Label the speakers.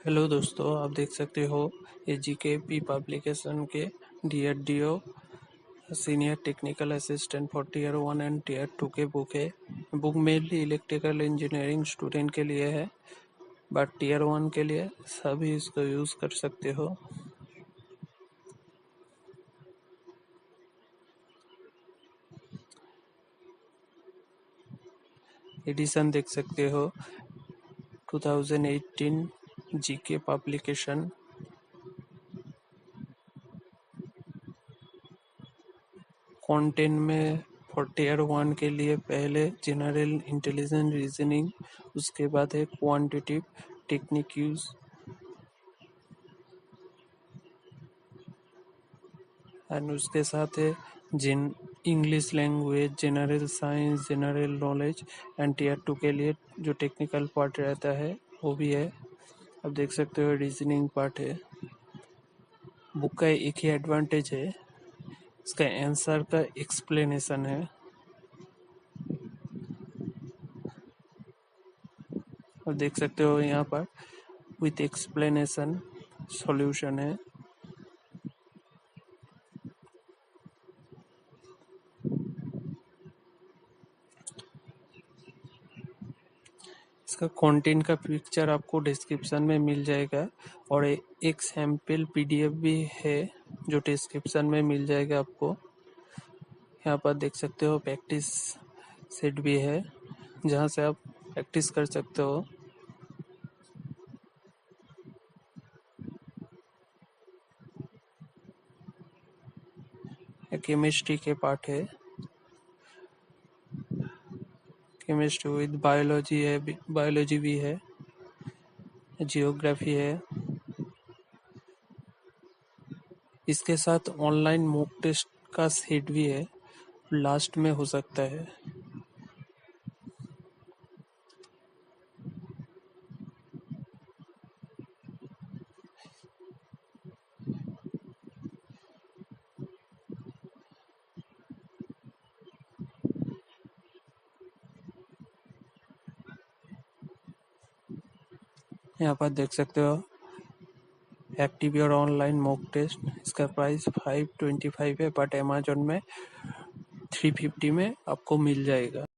Speaker 1: Hello दोस्तों, आप देख सकते हो ये जीकेपी पब्लिकेशन के DRDO senior technical assistant for tier 1 and tier 2 के बुक है। Book mainly electrical engineering student के लिए है, बट टीयर 1 के लिए सभी इसको यूज़ कर सकते हो। एडिशन देख सकते हो 2018 जीके पब्लिकेशन। कंटेंट में फॉर टीयर 1 के लिए पहले जनरल इंटेलिजेंस रीजनिंग, उसके बाद है क्वांटिटिव टेक्निक यूज एंड उसके साथ है जिन English language, general science, general knowledge and tier 2 के लिए जो टेक्निकल पार्ट रहता है वो भी है। अब देख सकते हो रीजनिंग पार्ट है। बुक का एक ही एडवांटेज है, इसका आंसर का एक्सप्लेनेशन है। और देख सकते हो यहाँ पर विथ एक्सप्लेनेशन सॉल्यूशन है। इसका कंटेंट का पिक्चर आपको डिस्क्रिप्शन में मिल जाएगा और एक सैम्पल पीडीएफ भी है जो डिस्क्रिप्शन में मिल जाएगा आपको। यहाँ पर देख सकते हो प्रैक्टिस सेट भी है जहाँ से आप प्रैक्टिस कर सकते हो। केमिस्ट्री के पार्ट है, केमिस्ट्री विद बायोलॉजी है, बायोलॉजी भी है, जियोग्राफी है। इसके साथ ऑनलाइन मॉक टेस्ट का सेट भी है, लास्ट में हो सकता है। यहाँ पर देख सकते हो एक्टिव और ऑनलाइन मॉक टेस्ट। इसका प्राइस 525 है, बट अमेजोन में 350 में आपको मिल जाएगा।